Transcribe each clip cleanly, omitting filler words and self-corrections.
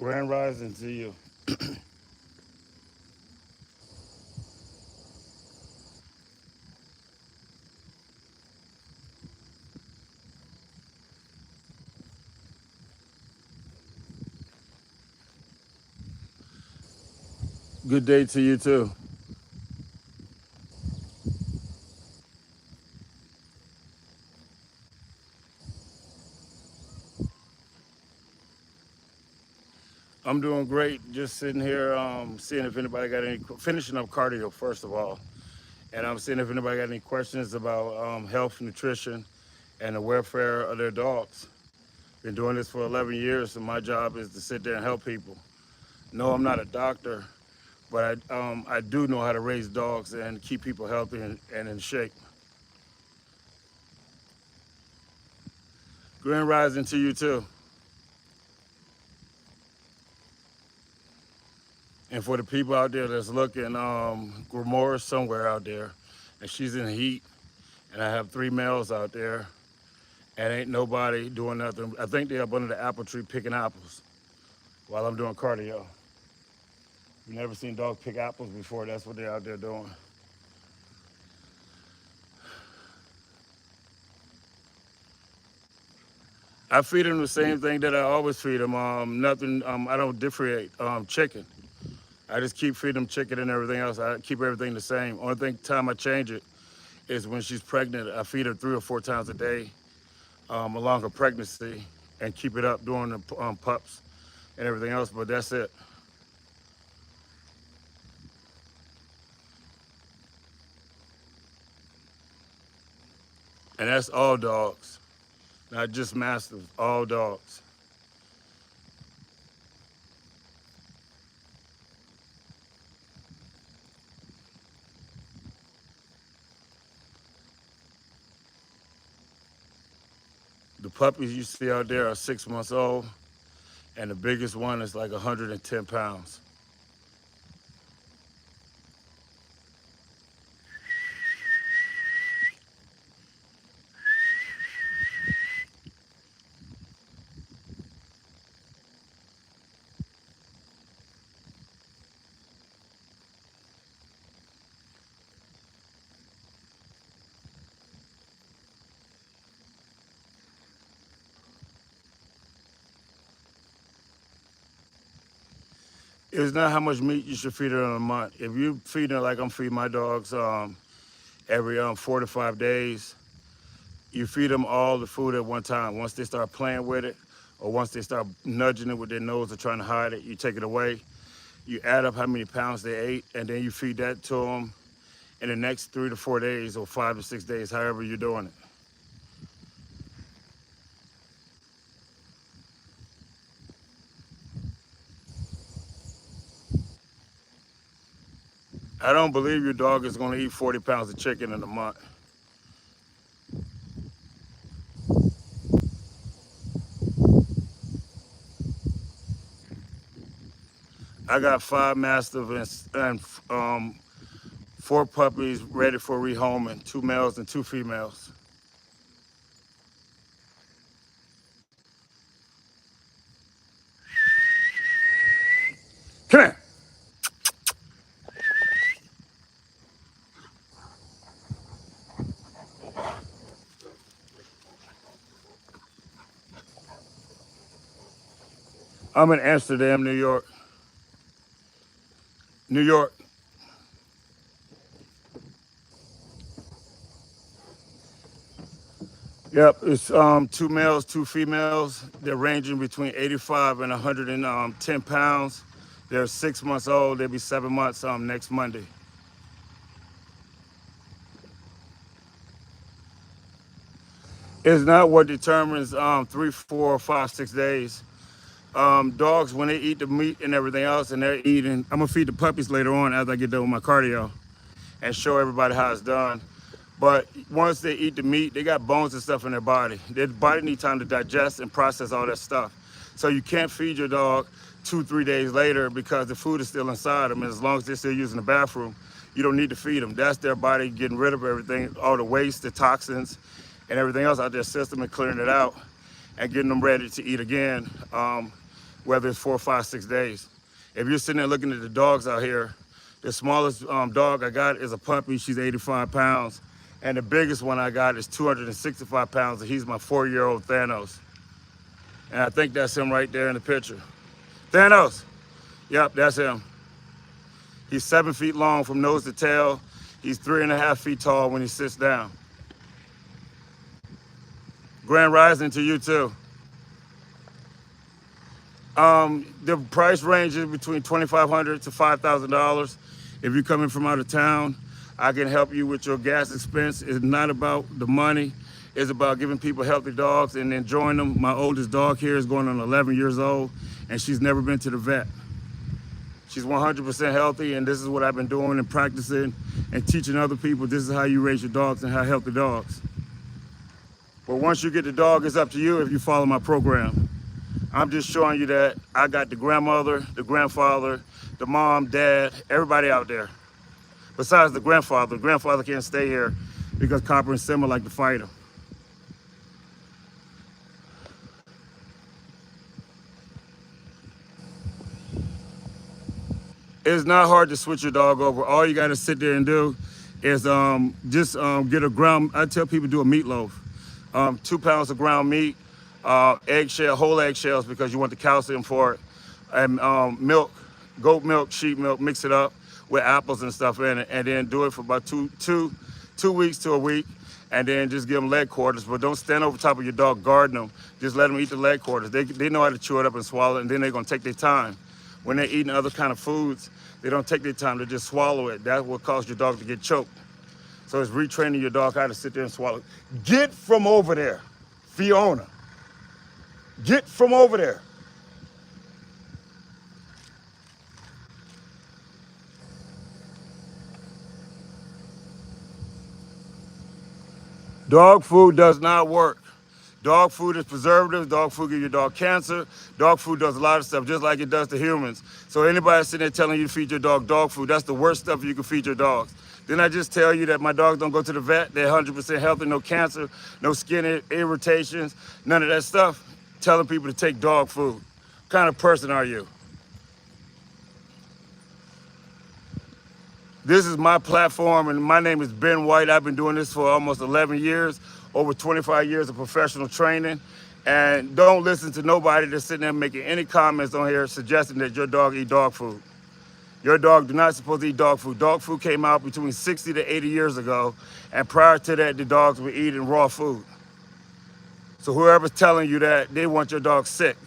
Grand Rising to you. Good day to you too. I'm doing great. Just sitting here, seeing if anybody got any, finishing up cardio first of all, and I'm seeing if anybody got any questions about health, nutrition, and the welfare of their dogs. Been doing this for 11 years, and my job is to sit there and help people. No, I'm not a doctor, but I do know how to raise dogs and keep people healthy and in shape. Grand Rising to you too. And for the people out there that's looking, Grimoire somewhere out there, and she's in the heat, and I have 3 males out there, and ain't nobody doing nothing. I think they're up under the apple tree picking apples while I'm doing cardio. You never seen dogs pick apples before. That's what they're out there doing. I feed them the same thing that I always feed them. Nothing. I don't differentiate chicken. I just keep feeding them chicken and everything else. I keep everything the same. Only time I change it is when she's pregnant. I feed her 3 or 4 times a day along her pregnancy and keep it up during the pups and everything else. But that's it. And that's all dogs, not just Mastiffs, all dogs. The puppies you see out there are 6 months old, and the biggest one is like 110 pounds. It's not how much meat you should feed her in a month. If you feed her like I'm feeding my dogs every 4 to 5 days, you feed them all the food at one time. Once they start playing with it, or once they start nudging it with their nose or trying to hide it, you take it away. You add up how many pounds they ate, and then you feed that to them in the next 3 to 4 days or 5 to 6 days, however you're doing it. I don't believe your dog is going to eat 40 pounds of chicken in a month. I got 5 Mastiffs and 4 puppies ready for rehoming, 2 males and 2 females. Come here. I'm in Amsterdam, New York. New York. Yep, it's 2 males, 2 females. They're ranging between 85 and 110 pounds. They're 6 months old. They'll be 7 months next Monday. It's not what determines 3, 4, 5, 6 days. Dogs, when they eat the meat and everything else, and they're eating, I'm gonna feed the puppies later on after I get done with my cardio and show everybody how it's done. But once they eat the meat, they got bones and stuff in their body. Their body needs time to digest and process all that stuff. So you can't feed your dog 2, 3 days later because the food is still inside them. And as long as they're still using the bathroom, you don't need to feed them. That's their body getting rid of everything, all the waste, the toxins, and everything else out their system and clearing it out and getting them ready to eat again. whether it's 4, 5, 6 days. If you're sitting there looking at the dogs out here, the smallest dog I got is a puppy. She's 85 pounds. And the biggest one I got is 265 pounds, and he's my 4-year-old Thanos. And I think that's him right there in the picture. Thanos! Yep, that's him. He's 7 feet long from nose to tail. He's 3.5 feet tall when he sits down. Grand rising to you too. The price range is between $2,500 to $5,000. If you're coming from out of town, I can help you with your gas expense. It's not about the money. It's about giving people healthy dogs and enjoying them. My oldest dog here is going on 11 years old, and she's never been to the vet. She's 100% healthy, and this is what I've been doing and practicing and teaching other people. This is how you raise your dogs and how healthy dogs. But once you get the dog, it's up to you if you follow my program. I'm just showing you that I got the grandmother, the grandfather, the mom, dad, everybody out there. Besides the grandfather can't stay here because Copper and Simba like to fight him. It's not hard to switch your dog over. All you gotta sit there and do is just get a ground, I tell people do a meatloaf. 2 pounds of ground meat, whole eggshells because you want the calcium for it, and milk, goat milk, sheep milk, mix it up with apples and stuff in it, and then do it for about two weeks to a week, and then just give them leg quarters. But don't stand over top of your dog guarding them. Just let them eat the leg quarters. They know how to chew it up and swallow it, and then they're gonna take their time. When they're eating other kind of foods, they don't take their time to just swallow it. That's what causes your dog to get choked. So it's retraining your dog how to sit there and swallow. Get from over there, Fiona. Get from over there. Dog food does not work. Dog food is preservatives. Dog food gives your dog cancer. Dog food does a lot of stuff just like it does to humans. So anybody sitting there telling you to feed your dog food, that's the worst stuff you can feed your dogs. Didn't I just tell you that my dogs don't go to the vet? They're 100% healthy, no cancer, no skin irritations, none of that stuff. Telling people to take dog food. What kind of person are you? This is my platform, and my name is Ben White. I've been doing this for almost 11 years, over 25 years of professional training. And don't listen to nobody that's sitting there making any comments on here suggesting that your dog eat dog food. Your dog do not supposed to eat dog food. Dog food came out between 60 to 80 years ago, and prior to that, the dogs were eating raw food. So whoever's telling you that, they want your dog sick.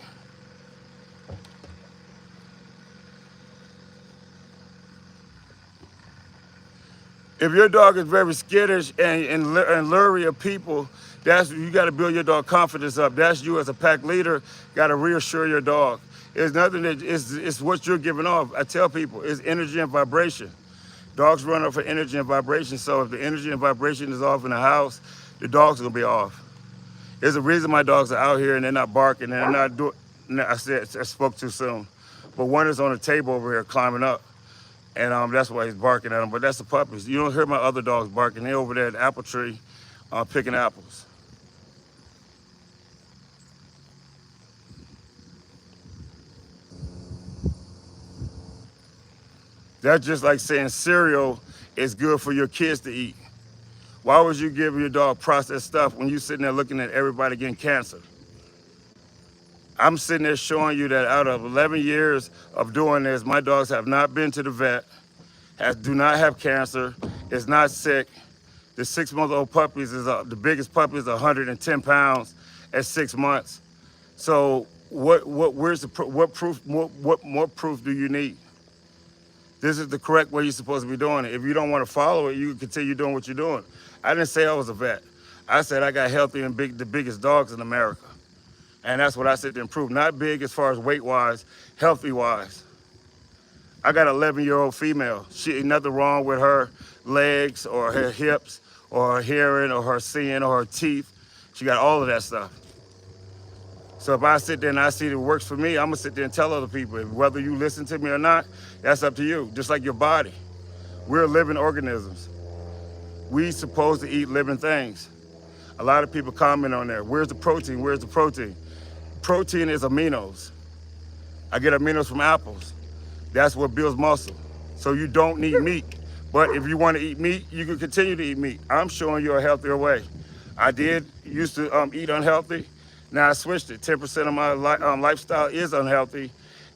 If your dog is very skittish and leery of people, you got to build your dog confidence up. That's you as a pack leader, got to reassure your dog. It's nothing that it's what you're giving off. I tell people, it's energy and vibration. Dogs run off of energy and vibration, so if the energy and vibration is off in the house, the dog's gonna be off. There's a reason my dogs are out here and they're not barking and they're not doing, I spoke too soon. But one is on the table over here climbing up. And that's why he's barking at them, but that's the puppies. You don't hear my other dogs barking. They're over there at the apple tree picking apples. That's just like saying cereal is good for your kids to eat. Why would you give your dog processed stuff when you're sitting there looking at everybody getting cancer? I'm sitting there showing you that out of 11 years of doing this, my dogs have not been to the vet, do not have cancer, is not sick. The 6-month-old puppies the biggest puppy is 110 pounds at 6 months. So what proof? What more proof do you need? This is the correct way you're supposed to be doing it. If you don't want to follow it, you can continue doing what you're doing. I didn't say I was a vet. I said I got healthy and the biggest dogs in America. And that's what I said to improve. Not big as far as weight-wise, healthy-wise. I got an 11-year-old female. She ain't nothing wrong with her legs or her hips or her hearing or her seeing or her teeth. She got all of that stuff. So if I sit there and I see that it works for me, I'm gonna sit there and tell other people. Whether you listen to me or not, that's up to you. Just like your body. We're living organisms. We supposed to eat living things. A lot of people comment on there. Where's the protein? Where's the protein? Protein is aminos. I get aminos from apples. That's what builds muscle. So you don't need meat. But if you want to eat meat, you can continue to eat meat. I'm showing you a healthier way. I did used to eat unhealthy. Now I switched it. 10% of my lifestyle is unhealthy,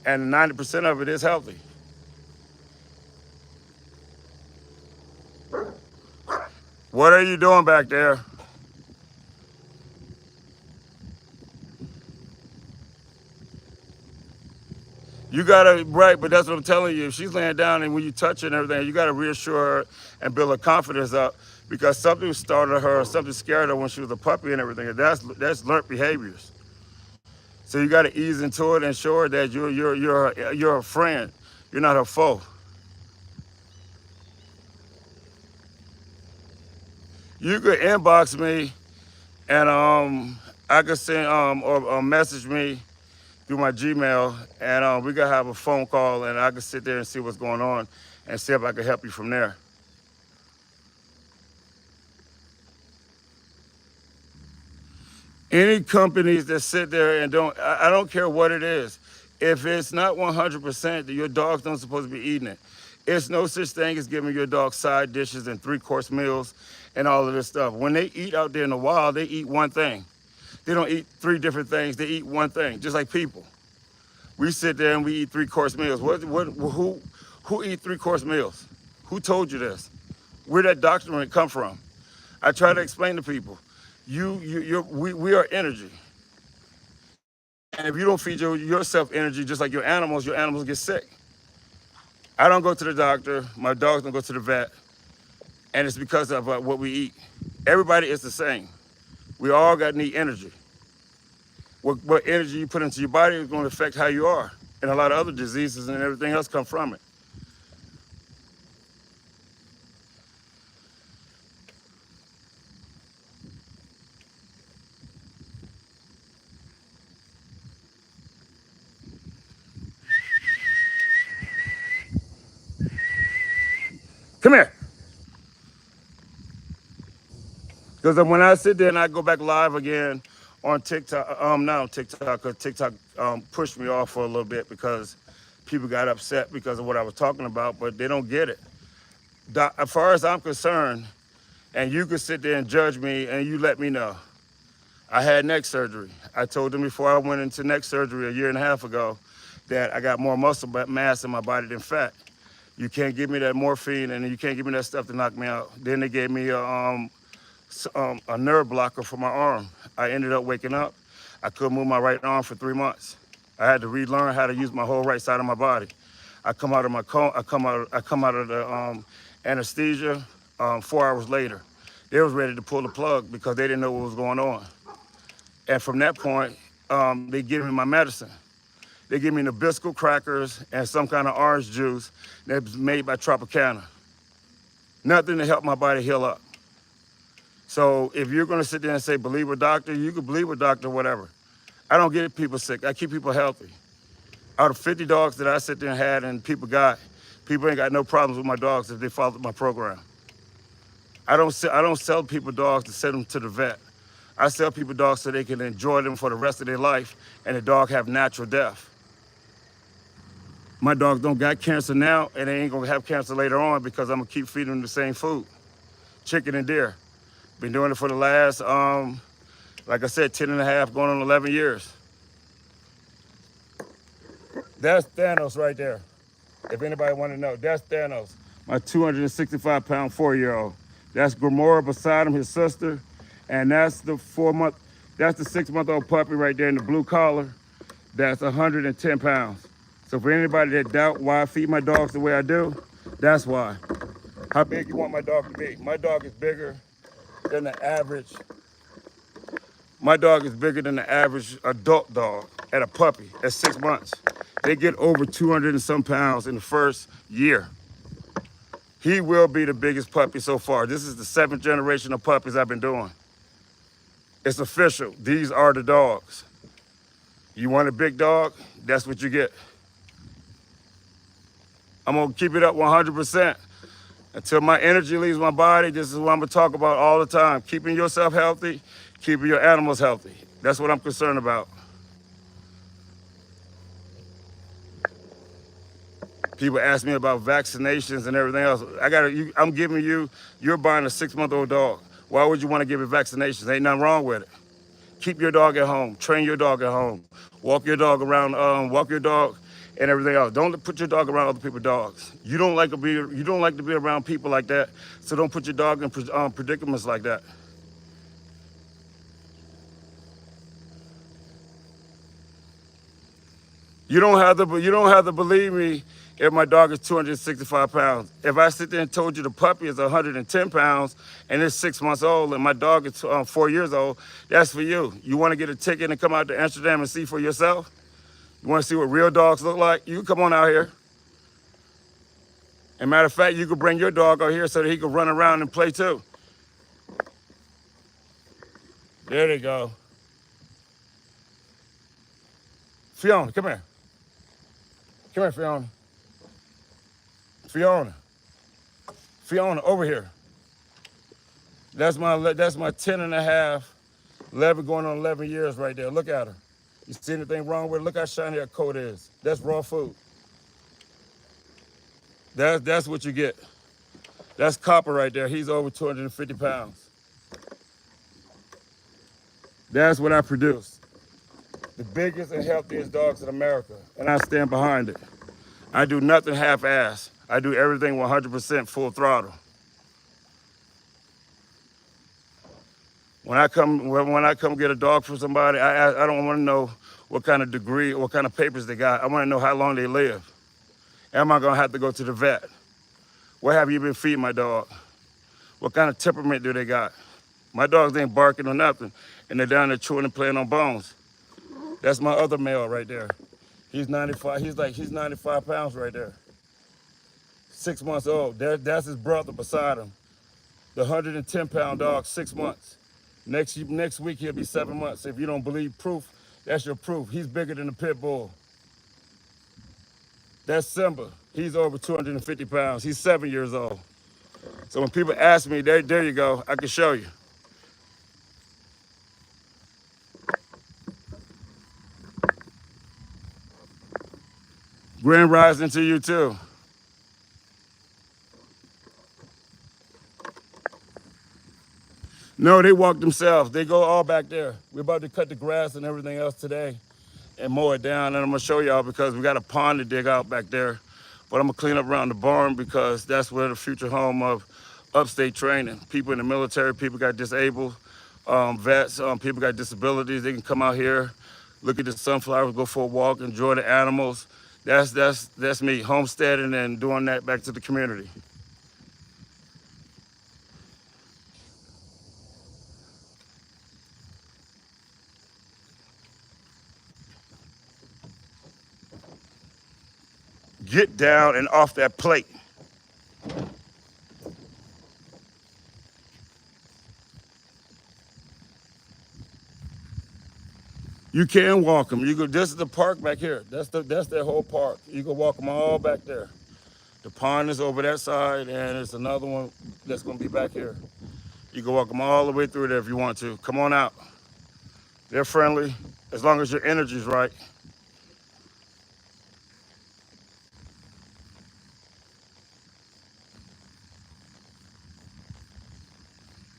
and 90% of it is healthy. What are you doing back there? You gotta, right, but that's what I'm telling you. If she's laying down and when you touch her and everything, you gotta reassure her and build her confidence up because something started her, something scared her when she was a puppy and everything. And that's learned behaviors. So you gotta ease into it and show her that you're a friend. You're not a foe. You could inbox me and I could send or message me through my Gmail, and we gotta have a phone call, and I can sit there and see what's going on, and see if I can help you from there. Any companies that sit there and I don't care what it is. If it's not 100%, your dog's not supposed to be eating it. It's no such thing as giving your dog side dishes and 3-course meals and all of this stuff. When they eat out there in the wild, they eat one thing. They don't eat 3 different things. They eat one thing, just like people. We sit there and we eat 3-course meals. Who eat 3-course meals? Who told you this? Where that doctrine come from? I try to explain to people. We are energy. And if you don't feed yourself energy, just like your animals get sick. I don't go to the doctor. My dogs don't go to the vet. And it's because of what we eat. Everybody is the same. We all got need energy. What energy you put into your body is going to affect how you are. And a lot of other diseases and everything else come from it. Come here. Because when I sit there and I go back live again on TikTok, not on TikTok, because TikTok pushed me off for a little bit because people got upset because of what I was talking about, but they don't get it. As far as I'm concerned, and you can sit there and judge me and you let me know. I had neck surgery. I told them before I went into neck surgery a year and a half ago that I got more muscle mass in my body than fat. You can't give me that morphine and you can't give me that stuff to knock me out. Then they gave me a nerve blocker for my arm. I ended up waking up. I couldn't move my right arm for 3 months. I had to relearn how to use my whole right side of my body. I come out of my I come out of the anesthesia 4 hours later. They was ready to pull the plug because they didn't know what was going on. And from that point, they give me my medicine. They give me Nabisco crackers and some kind of orange juice that's made by Tropicana. Nothing to help my body heal up. So if you're gonna sit there and say, believe a doctor, you can believe a doctor, whatever. I don't get people sick, I keep people healthy. Out of 50 dogs that I sit there and had and people ain't got no problems with my dogs if they followed my program. I don't sell people dogs to send them to the vet. I sell people dogs so they can enjoy them for the rest of their life and the dog have natural death. My dogs don't got cancer now and they ain't gonna have cancer later on because I'm gonna keep feeding them the same food, chicken and deer. Been doing it for the last, like I said, 10 and a half, going on 11 years. That's Thanos right there. If anybody want to know, that's Thanos, my 265-pound 4-year-old. That's Gomorrah beside him, his sister, and that's the 6-month-old puppy right there in the blue collar. That's 110 pounds. So for anybody that doubt why I feed my dogs the way I do, that's why. How big you want my dog to be? My dog is bigger than the average. My dog is bigger than the average adult dog at a puppy at 6 months. They get over 200 and some pounds in the first year. He will be the biggest puppy so far. This is the 7th generation of puppies I've been doing. It's official. These are the dogs. You want a big dog? That's what you get. I'm gonna keep it up 100%. Until my energy leaves my body, this is what I'm gonna talk about all the time. Keeping yourself healthy, keeping your animals healthy. That's what I'm concerned about. People ask me about vaccinations and everything else. I'm giving you, you're buying a 6-month-old dog. Why would you want to give it vaccinations? Ain't nothing wrong with it. Keep your dog at home. Train your dog at home. Walk your dog around. Walk your dog and everything else. Don't put your dog around other people's dogs. You don't like to be around people like that. So don't put your dog in predicaments like that. You don't have to believe me if my dog is 265 pounds. If I sit there and told you the puppy is 110 pounds and it's 6 months old and my dog is 4 years old, that's for you. You want to get a ticket and come out to Amsterdam and see for yourself? You want to see what real dogs look like? You can come on out here. And matter of fact, you could bring your dog out here so that he could run around and play too. There they go. Fiona, come here. Come here, Fiona. Fiona. Fiona, over here. That's my 10 and a half, 11 going on 11 years right there. Look at her. You see anything wrong with her? Look how shiny her coat is. That's raw food. That's what you get. That's Copper right there. He's over 250 pounds. That's what I produce. The biggest and healthiest dogs in America. And I stand behind it. I do nothing half-ass. I do everything 100% full throttle. When I come get a dog from somebody, I don't want to know what kind of degree, what kind of papers they got. I want to know how long they live. Am I going to have to go to the vet? What have you been feeding my dog? What kind of temperament do they got? My dogs ain't barking or nothing, and they're down there chewing and playing on bones. That's my other male right there. He's 95. He's 95 pounds right there. 6 months old. That's his brother beside him. The 110-pound dog, 6 months. Next week he'll be 7 months. If you don't believe proof, that's your proof. He's bigger than a pit bull. That's Simba. He's over 250 pounds. He's 7 years old. So when people ask me, there you go, I can show you. Grand rising to you too. No, they walk themselves. They go all back there. We're about to cut the grass and everything else today and mow it down. And I'm gonna show y'all because we got a pond to dig out back there. But I'm gonna clean up around the barn because that's where the future home of upstate training. People in the military, people got disabled, vets, people got disabilities. They can come out here, look at the sunflowers, go for a walk, enjoy the animals. That's me, homesteading and doing that back to the community. Get down and off that plate. You can walk them. You go. This is the park back here. That's their whole park. You can walk them all back there. The pond is over that side, and there's another one that's gonna be back here. You can walk them all the way through there if you want to. Come on out. They're friendly, as long as your energy's right.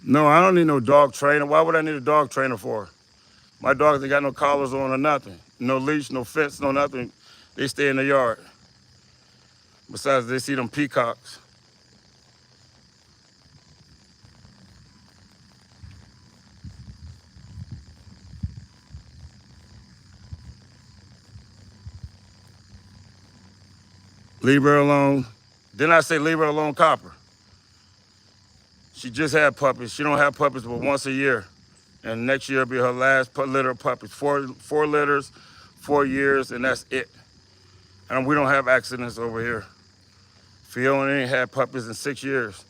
No, I don't need no dog trainer. Why would I need a dog trainer for? My dogs ain't got no collars on or nothing. No leash, no fence, no nothing. They stay in the yard. Besides, they see them peacocks. Leave her alone. Didn't I say leave her alone, Copper? She just had puppies. She don't have puppies but once a year. And next year will be her last litter of puppies. Four litters, 4 years, and that's it. And we don't have accidents over here. Fiona ain't had puppies in 6 years.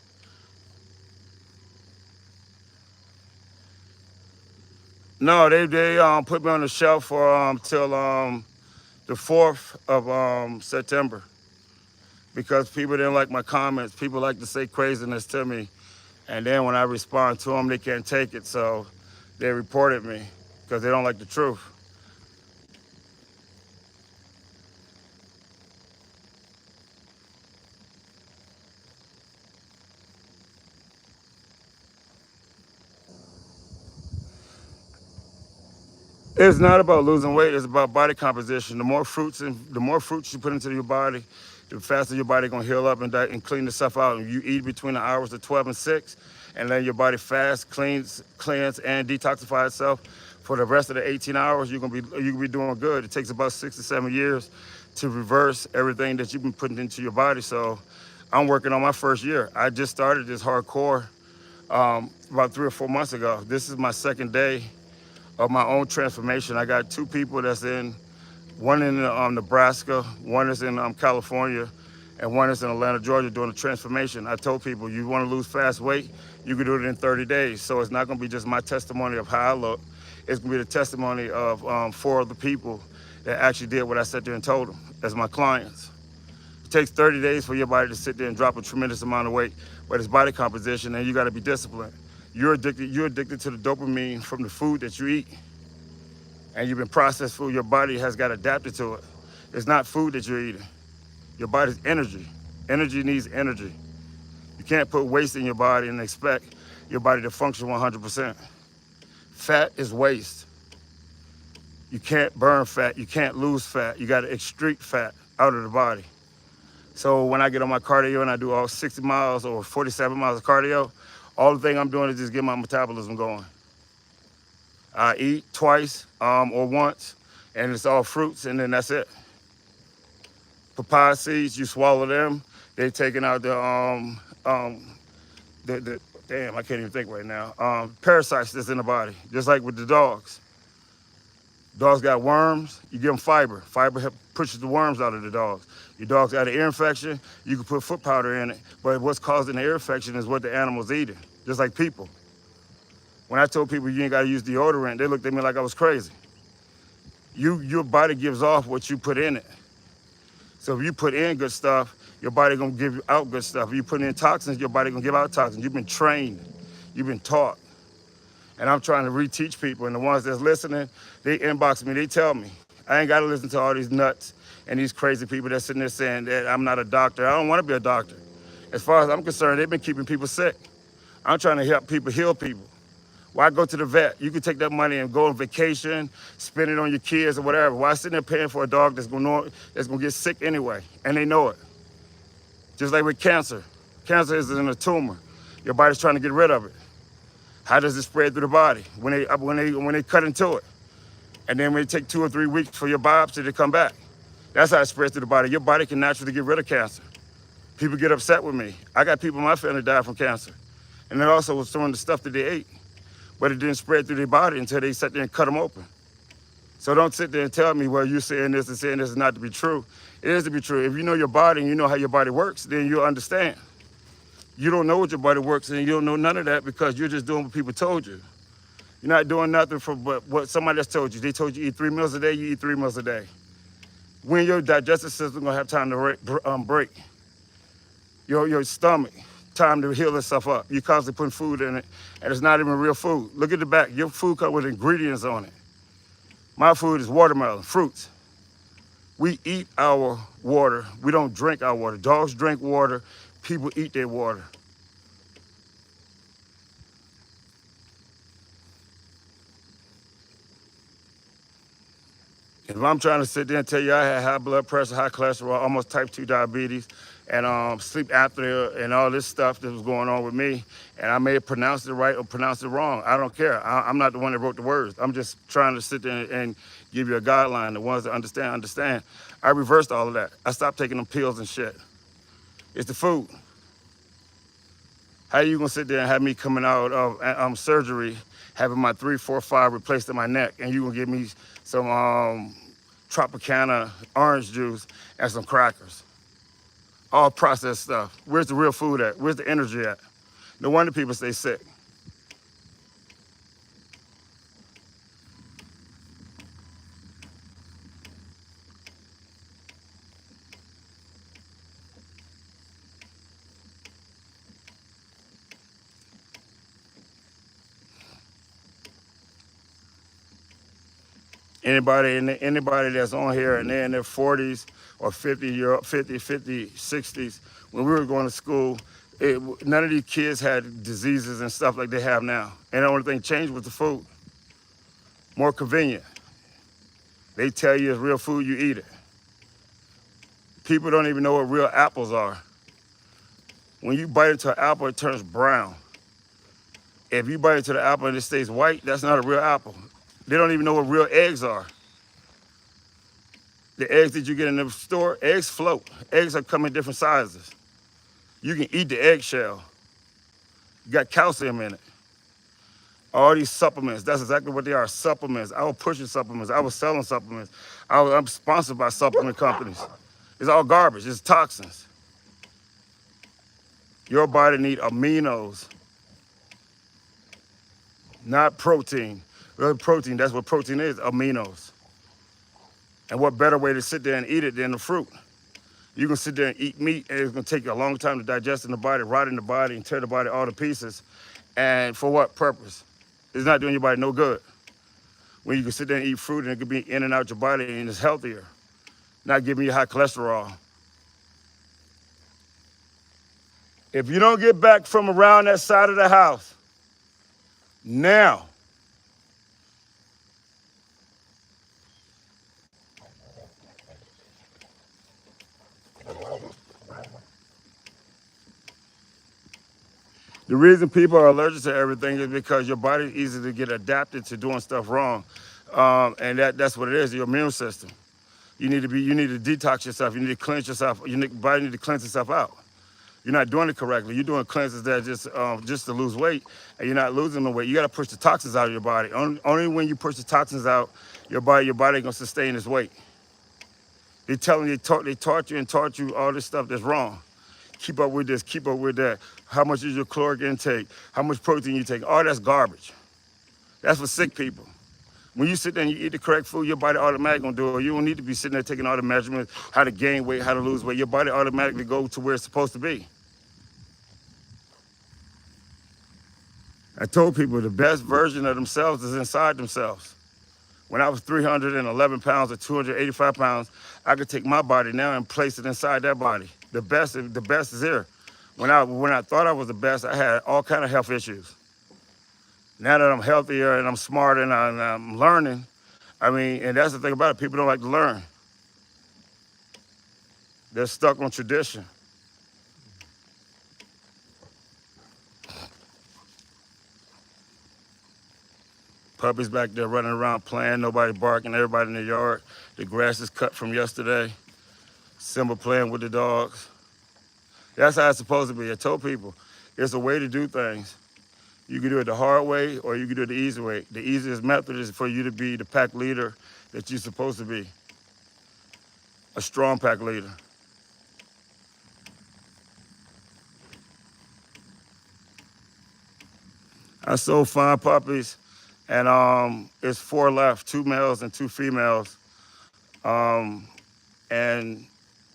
No, they put me on the shelf for till the 4th of September because people didn't like my comments. People like to say craziness to me. And then when I respond to them, they can't take it. So they reported me because they don't like the truth. It's not about losing weight. It's about body composition. The more fruits you put into your body, the faster your body gonna heal up and clean the stuff out. And you eat between the hours of 12 and 6, and let your body fast, cleanse, and detoxify itself. For the rest of the 18 hours, you can be doing good. It takes about 6 to 7 years to reverse everything that you've been putting into your body. So, I'm working on my first year. I just started this hardcore about 3 or 4 months ago. This is my second day of my own transformation. I got two people one in Nebraska, one is in California, and one is in Atlanta, Georgia, doing the transformation. I told people, you want to lose fast weight, you can do it in 30 days. So it's not going to be just my testimony of how I look. It's going to be the testimony of 4 other people that actually did what I sat there and told them as my clients. It takes 30 days for your body to sit there and drop a tremendous amount of weight, but it's body composition, and you got to be disciplined. You're addicted to the dopamine from the food that you eat. And you've been processed food. Your body has got adapted to it. It's not food that you're eating. Your body's energy. Energy needs energy. You can't put waste in your body and expect your body to function 100%. Fat is waste. You can't burn fat. You can't lose fat. You got to excrete fat out of the body. So when I get on my cardio and I do all 60 miles or 47 miles of cardio, all the thing I'm doing is just get my metabolism going. I eat twice or once, and it's all fruits, and then that's it. Papaya seeds, you swallow them. They're taking out the damn, I can't even think right now. Parasites that's in the body, just like with the dogs. Dogs got worms, you give them fiber. Fiber pushes the worms out of the dogs. Your dog's got an ear infection, you can put foot powder in it, but what's causing the ear infection is what the animal's eating, just like people. When I told people you ain't gotta use deodorant, they looked at me like I was crazy. Your body gives off what you put in it. So if you put in good stuff, your body gonna give out good stuff. If you put in toxins, your body gonna give out toxins. You've been trained, you've been taught. And I'm trying to reteach people, and the ones that's listening, they inbox me, they tell me, I ain't gotta listen to all these nuts and these crazy people that's sitting there saying that I'm not a doctor. I don't wanna be a doctor. As far as I'm concerned, they've been keeping people sick. I'm trying to help people heal people. Why go to the vet? You can take that money and go on vacation, spend it on your kids or whatever. Why sitting there paying for a dog that's gonna get sick anyway, and they know it? Just like with cancer. Cancer isn't a tumor. Your body's trying to get rid of it. How does it spread through the body? When they cut into it. And then when it takes 2 or 3 weeks for your biopsy to come back. That's how it spreads through the body. Your body can naturally get rid of cancer. People get upset with me. I got people in my family die from cancer. And it also was some of the stuff that they ate. But it didn't spread through their body until they sat there and cut them open. So don't sit there and tell me, well, you're saying this and saying this is not to be true. It is to be true. If you know your body and you know how your body works, then you'll understand. You don't know what your body works, and you don't know none of that because you're just doing what people told you. You're not doing nothing for what somebody else told you. They told you eat 3 meals a day, you eat 3 meals a day. When your digestive system gonna have time to break? Your stomach, time to heal itself up. You're constantly putting food in it, and it's not even real food. Look at the back. Your food comes with ingredients on it. My food is watermelon, fruits. We eat our water. We don't drink our water. Dogs drink water. People eat their water. If I'm trying to sit there and tell you I had high blood pressure, high cholesterol, almost type 2 diabetes, and sleep apnea and all this stuff that was going on with me, and I may have pronounced it right or pronounced it wrong, I don't care. I'm not the one that wrote the words. I'm just trying to sit there and give you a guideline. The ones that understand. I reversed all of that. I stopped taking them pills and shit. It's the food. How you gonna sit there and have me coming out of surgery, having my 3, 4, 5 replaced in my neck, and you gonna give me some Tropicana orange juice and some crackers? All processed stuff. Where's the real food at? Where's the energy at? No wonder people stay sick. Anybody that's on here and they're in their 40s or 50, 60s, when we were going to school, none of these kids had diseases and stuff like they have now. And the only thing changed was the food. More convenient. They tell you it's real food, you eat it. People don't even know what real apples are. When you bite into an apple, it turns brown. If you bite into the apple and it stays white, that's not a real apple. They don't even know what real eggs are. The eggs that you get in the store, eggs float. Eggs are come in different sizes. You can eat the eggshell. You got calcium in it. All these supplements, that's exactly what they are, supplements. I was pushing supplements. I was selling supplements. I'm sponsored by supplement companies. It's all garbage, it's toxins. Your body needs aminos, not protein. Really protein, that's what protein is, aminos. And what better way to sit there and eat it than the fruit? You can sit there and eat meat, and it's gonna take you a long time to digest in the body, rot in the body, and tear the body all to pieces. And for what purpose? It's not doing your body no good. When you can sit there and eat fruit and it could be in and out your body and it's healthier, not giving you high cholesterol. If you don't get back from around that side of the house, now, the reason people are allergic to everything is because your body is easy to get adapted to doing stuff wrong. And that's what it is, your immune system. You need to detox yourself, you need to cleanse yourself, your body needs to cleanse itself out. You're not doing it correctly. You're doing cleanses that just to lose weight, and you're not losing the weight. You got to push the toxins out of your body. Only when you push the toxins out, your body gonna sustain its weight. They taught you and taught you all this stuff that's wrong. Keep up with this, keep up with that. How much is your caloric intake? How much protein you take? All that's garbage. That's for sick people. When you sit there and you eat the correct food, your body automatically gonna do it. You don't need to be sitting there taking all the measurements, how to gain weight, how to lose weight. Your body automatically goes to where it's supposed to be. I told people the best version of themselves is inside themselves. When I was 311 pounds or 285 pounds, I could take my body now and place it inside that body. The best is here. When I thought I was the best, I had all kind of health issues. Now that I'm healthier and I'm smarter and I'm learning, and that's the thing about it, people don't like to learn. They're stuck on tradition. Puppies back there running around playing, nobody barking, everybody in the yard. The grass is cut from yesterday. Simba playing with the dogs. That's how it's supposed to be. I told people, it's a way to do things. You can do it the hard way or you can do it the easy way. The easiest method is for you to be the pack leader that you're supposed to be. A strong pack leader. I sold 5 puppies and it's 4 left, 2 males and 2 females. And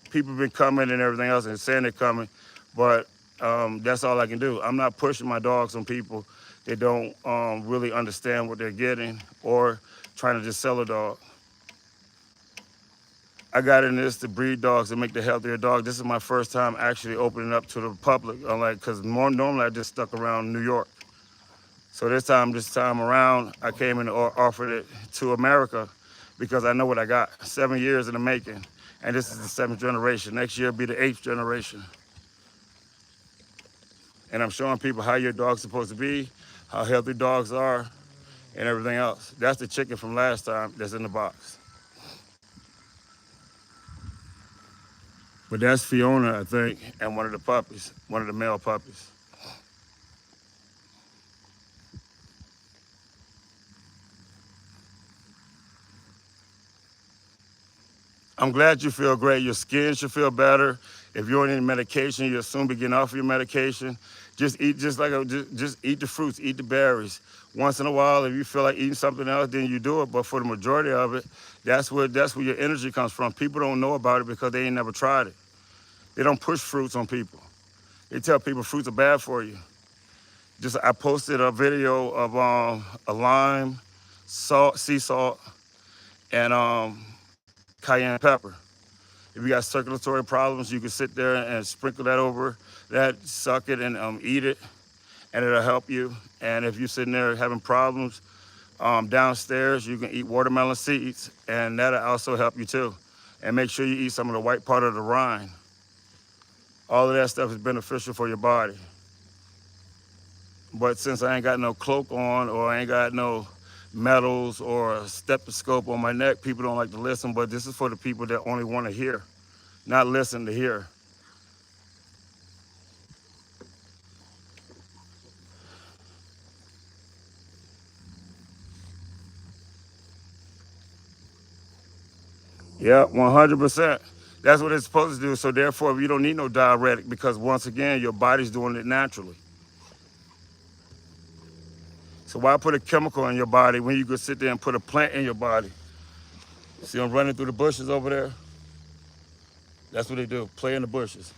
people have been coming and everything else and saying they're coming, but that's all I can do. I'm not pushing my dogs on people that don't really understand what they're getting or trying to just sell a dog. I got in this to breed dogs and make the healthier dog. This is my first time actually opening up to the public, because normally I just stuck around New York. So this time around, I came and offered it to America because I know what I got. 7 years in the making, and this is the 7th generation. Next year will be the 8th generation. And I'm showing people how your dog's supposed to be, how healthy dogs are, and everything else. That's the chicken from last time that's in the box. But that's Fiona, I think, and one of the puppies, one of the male puppies. I'm glad you feel great. Your skin should feel better. If you're on any medication, you'll soon be getting off your medication. Just eat just eat the fruits, eat the berries. Once in a while, if you feel like eating something else, then you do it. But for the majority of it, that's where your energy comes from. People don't know about it because they ain't never tried it. They don't push fruits on people. They tell people fruits are bad for you. I posted a video of a lime, salt, sea salt, and cayenne pepper. If you got circulatory problems, you can sit there and sprinkle that over that, suck it and eat it, and it'll help you. And if you're sitting there having problems Downstairs, you can eat watermelon seeds, and that'll also help you too. And make sure you eat some of the white part of the rind. All of that stuff is beneficial for your body. But since I ain't got no cloak on, or I ain't got no medals or a stethoscope on my neck, people don't like to listen. But this is for the people that only want to hear, not listen to hear. Yeah, 100%. That's what it's supposed to do. So therefore, you don't need no diuretic, because once again, your body's doing it naturally. So why put a chemical in your body when you could sit there and put a plant in your body? See them running through the bushes over there? That's what they do, play in the bushes.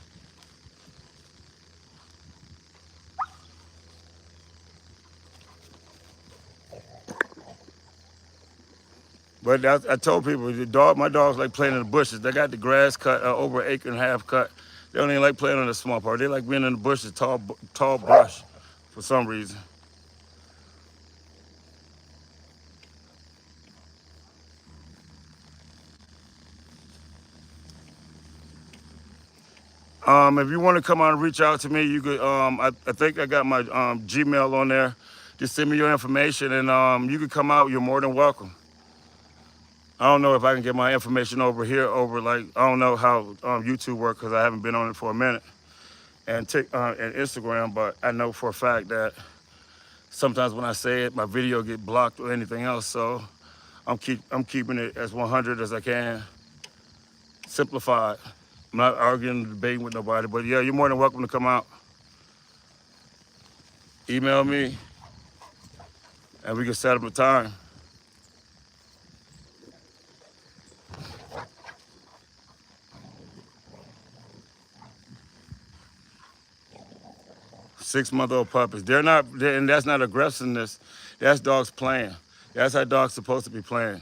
But I told people, my dogs like playing in the bushes. They got the grass cut, over an acre and a half cut. They don't even like playing on the small part. They like being in the bushes, tall brush, for some reason. If you want to come on and reach out to me, you could. I think I got my Gmail on there. Just send me your information, and you could come out. You're more than welcome. I don't know if I can get my information over here, I don't know how YouTube works, because I haven't been on it for a minute, and Instagram, but I know for a fact that sometimes when I say it, my video get blocked or anything else. So I'm keeping it as 100 as I can, simplified. I'm not arguing, debating with nobody, but yeah, you're more than welcome to come out. Email me, and we can set up a time. Six-month-old puppies. And that's not aggressiveness. That's dogs playing. That's how dogs supposed to be playing.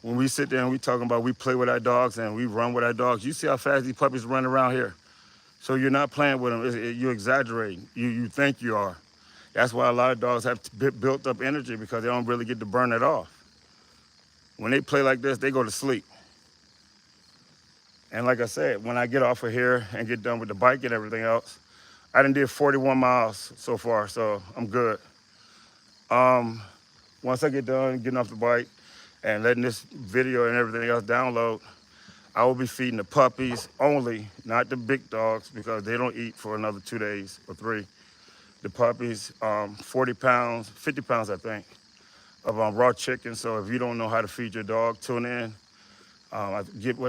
When we sit there and we talking about we play with our dogs and we run with our dogs, you see how fast these puppies run around here. So you're not playing with them. You're exaggerating. You think you are. That's why a lot of dogs have built up energy, because they don't really get to burn it off. When they play like this, they go to sleep. And like I said, when I get off of here and get done with the bike and everything else, I done did 41 miles so far, so I'm good. Once I get done getting off the bike and letting this video and everything else download, I will be feeding the puppies only, not the big dogs, because they don't eat for another 2 days or 3. The puppies, 40 pounds, 50 pounds, I think, of raw chicken. So if you don't know how to feed your dog, tune in. I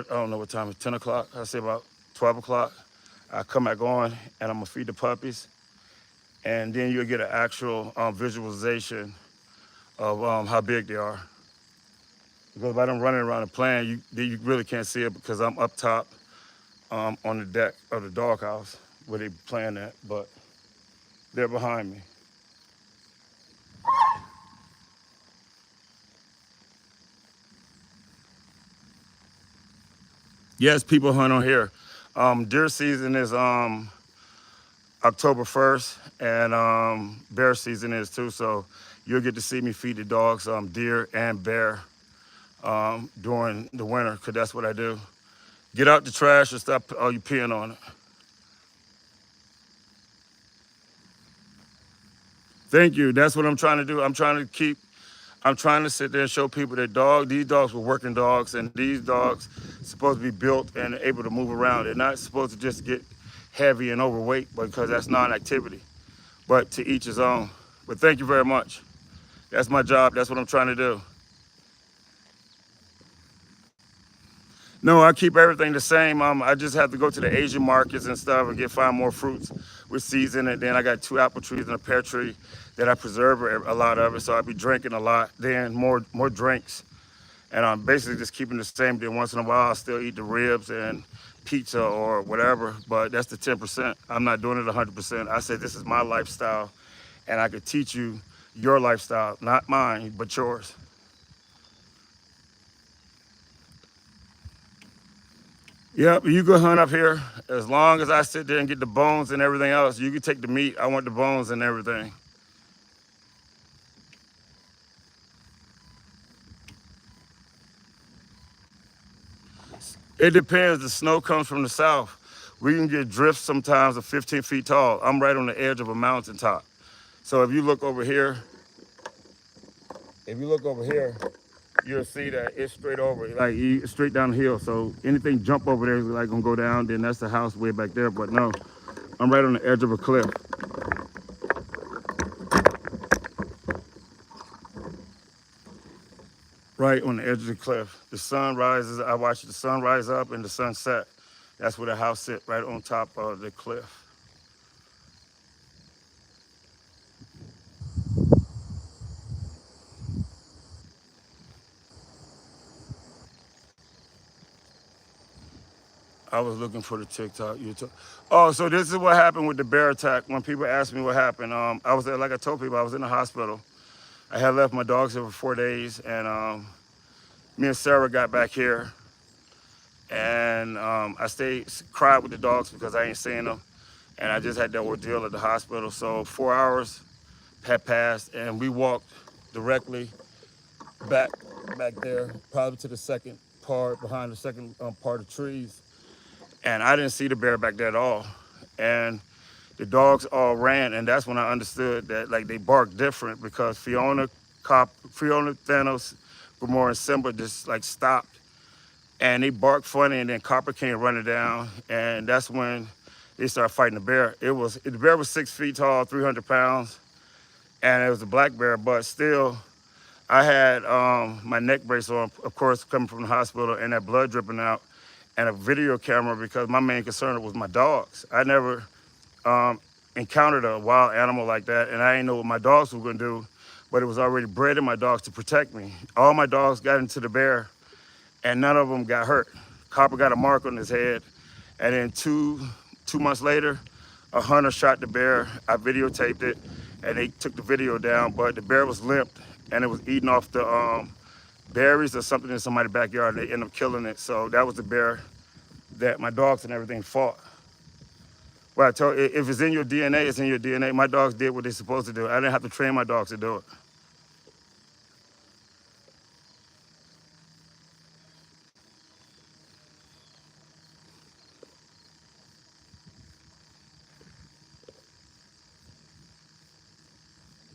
don't know what time, it's 10 o'clock. I say about 12 o'clock. I come back on and I'm gonna feed the puppies. And then you'll get an actual visualization of how big they are. Because by them running around and playing, you really can't see it, because I'm up top on the deck of the doghouse where they playing at, but they're behind me. Yes, people hunt on here. Deer season is October 1st, and bear season is too. So you'll get to see me feed the dogs deer and bear during the winter, because that's what I do. Get out the trash and stop you peeing on it. Thank you. That's what I'm trying to do. I'm trying to sit there and show people that these dogs were working dogs, and these dogs supposed to be built and able to move around. They're not supposed to just get heavy and overweight, because that's non-activity. But to each his own. But thank you very much. That's my job. That's what I'm trying to do. No, I keep everything the same. I just have to go to the Asian markets and stuff and find more fruits with season. And then I got 2 apple trees and a pear tree that I preserve a lot of it. So I'll be drinking a lot. Then more drinks. And I'm basically just keeping the same. Then once in a while, I'll still eat the ribs and pizza or whatever. But that's the 10%. I'm not doing it 100%. I said, this is my lifestyle. And I could teach you your lifestyle, not mine, but yours. Yep, you can hunt up here. As long as I sit there and get the bones and everything else, you can take the meat. I want the bones and everything. It depends. The snow comes from the south. We can get drifts sometimes of 15 feet tall. I'm right on the edge of a mountaintop. So if you look over here, you'll see that it's straight over, like straight down the hill. So anything jump over there is like gonna go down. Then that's the house way back there. But no, I'm right on the edge of a cliff. Right on the edge of the cliff. The sun rises. I watch the sun rise up and the sun set. That's where the house sits, right on top of the cliff. I was looking for the TikTok, YouTube. Oh, so this is what happened with the bear attack. When people ask me what happened, I was there, like I told people, I was in the hospital. I had left my dogs there for 4 days, and me and Sarah got back here, and I cried with the dogs because I ain't seen them, and I just had that ordeal at the hospital. So 4 hours had passed, and we walked directly back there, probably to the second part, behind the second part of trees. And I didn't see the bear back there at all. And the dogs all ran, and that's when I understood that like they barked different because Fiona, Thanos, Gamora, and Simba just like stopped, and they barked funny, and then Copper came running down, and that's when they started fighting the bear. The bear was 6 feet tall, 300 pounds, and it was a black bear, but still, I had my neck brace on, of course, coming from the hospital, and that blood dripping out, and a video camera because my main concern was my dogs. I never encountered a wild animal like that, and I didn't know what my dogs were gonna do, but it was already bred in my dogs to protect me. All my dogs got into the bear, and none of them got hurt. Copper got a mark on his head, and then two months later, a hunter shot the bear. I videotaped it, and they took the video down, but the bear was limped, and it was eating off the berries or something in somebody's backyard, and they ended up killing it. So that was the bear that my dogs and everything fought. Well, I told if it's in your DNA, it's in your DNA. My dogs did what they're supposed to do. I didn't have to train my dogs to do it.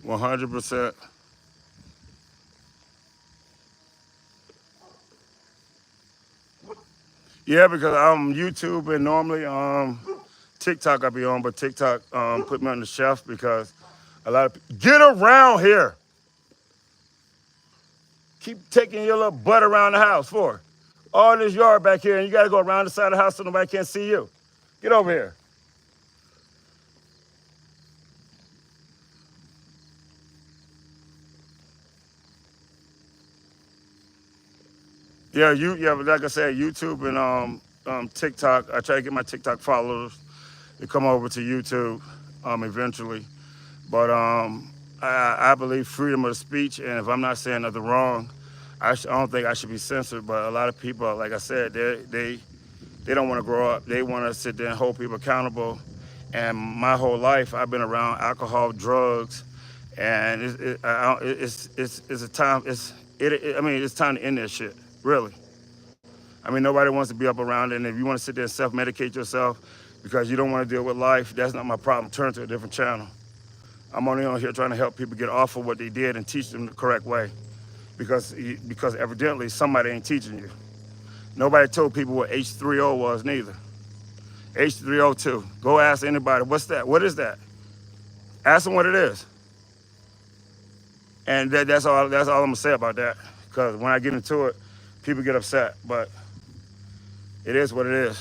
%100%. Yeah, because I'm YouTube and normally TikTok I be on, but TikTok put me on the shelf because a lot of people, get around here. Keep taking your little butt around the house for all this yard back here, and you got to go around the side of the house so nobody can see you. Get over here. Yeah, but like I said, YouTube and TikTok. I try to get my TikTok followers to come over to YouTube eventually. But I believe freedom of speech, and if I'm not saying nothing wrong, I don't think I should be censored. But a lot of people, like I said, they don't want to grow up. They want to sit there and hold people accountable. And my whole life, I've been around alcohol, drugs, and it's a time. I mean, it's time to end that shit. Really. I mean, nobody wants to be up around it. And if you want to sit there and self-medicate yourself because you don't want to deal with life, that's not my problem. Turn to a different channel. I'm only on here trying to help people get off of what they did and teach them the correct way. Because evidently somebody ain't teaching you. Nobody told people what H3O was neither. H3O2. Go ask anybody, what's that? What is that? Ask them what it is. And that's all I'm gonna say about that. Because when I get into it, people get upset. But it is what it is.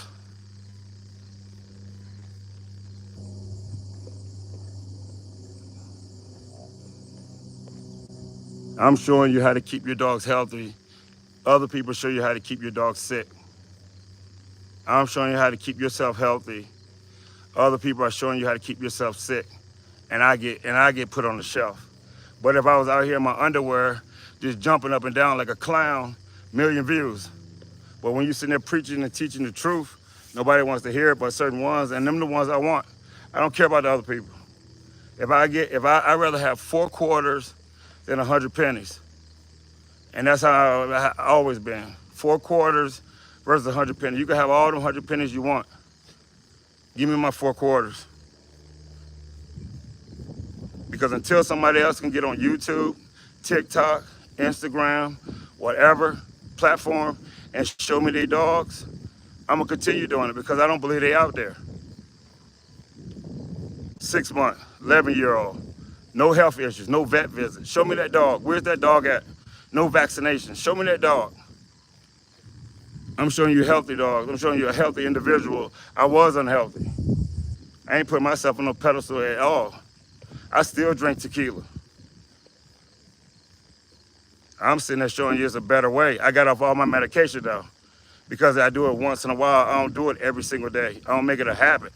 I'm showing you how to keep your dogs healthy. Other people show you how to keep your dogs sick. I'm showing you how to keep yourself healthy. Other people are showing you how to keep yourself sick. And I get put on the shelf. But if I was out here in my underwear, just jumping up and down like a clown, million views. But when you're sitting there preaching and teaching the truth, nobody wants to hear it but certain ones, and them the ones I want. I don't care about the other people. I'd rather have 4 quarters than 100 pennies. And that's how I've always been. 4 quarters versus 100 pennies. You can have all them 100 pennies you want. Give me my 4 quarters. Because until somebody else can get on YouTube, TikTok, Instagram, whatever platform, and show me their dogs, I'm gonna continue doing it because I don't believe they out there. 6 month, 11-year-old, no health issues, no vet visits. Show me that dog. Where's that dog at? No vaccination. Show me that dog. I'm showing you healthy dogs. I'm showing you a healthy individual. I was unhealthy. I ain't put myself on no pedestal at all. I still drink tequila. I'm sitting there showing you it's a better way. I got off all my medication though, because I do it once in a while. I don't do it every single day. I don't make it a habit.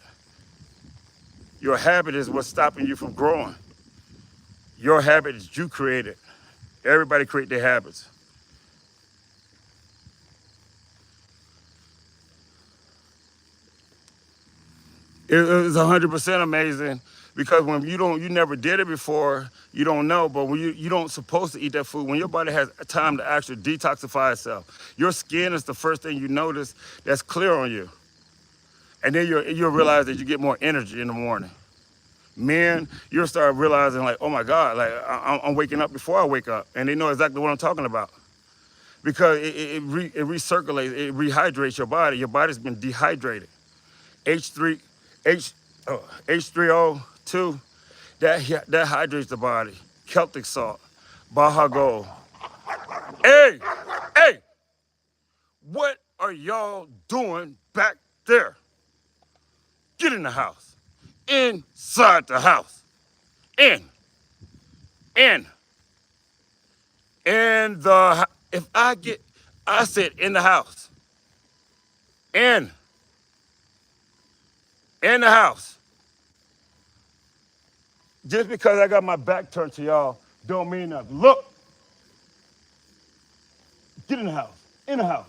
Your habit is what's stopping you from growing. Your habit is you created. Everybody create their habits. It's 100% amazing because when you never did it before, you don't know. But when you don't supposed to eat that food, when your body has time to actually detoxify itself, your skin is the first thing you notice that's clear on you. And then you'll realize that you get more energy in the morning. Men, you'll start realizing like, oh my God, like I'm waking up before I wake up. And they know exactly what I'm talking about. Because it recirculates, it rehydrates your body. Your body's been dehydrated. H3O2, that hydrates the body. Celtic salt, Baja Gold. Hey, hey, what are y'all doing back there? Get in the house. Inside the house. In the, I said in the house. In the house. Just because I got my back turned to y'all don't mean nothing. Look, get in the house. In the house.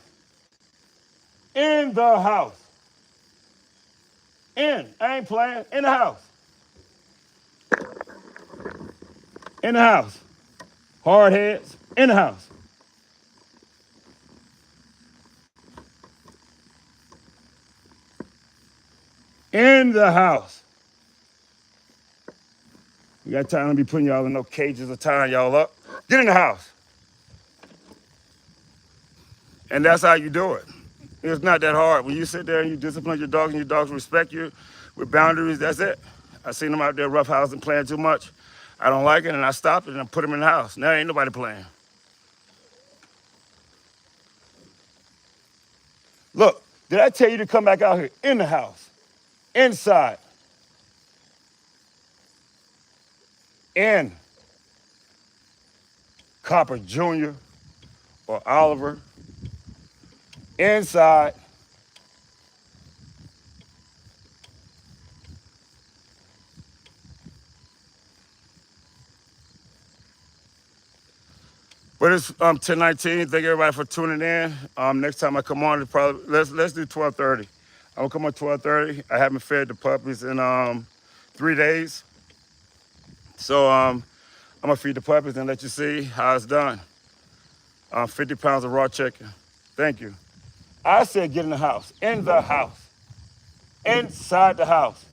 In the house. I ain't playing. In the house. In the house. Hard heads. In the house. In the house. We got time to be putting y'all in no cages or tying y'all up. Get in the house. And that's how you do it. It's not that hard. When you sit there and you discipline your dogs and your dogs respect you with boundaries, that's it. I seen them out there roughhousing, playing too much. I don't like it, and I stopped it and I put them in the house. Now ain't nobody playing. Look, did I tell you to come back out here in the house? Inside. In. Copper Jr. or Oliver. Inside. But it's 10:19. Thank everybody for tuning in. Next time I come on, probably let's do 12:30. I'm gonna come on 12:30. I haven't fed the puppies in 3 days, so I'm gonna feed the puppies and let you see how it's done. 50 pounds of raw chicken. Thank you. I said get in the house. In the house. Inside the house.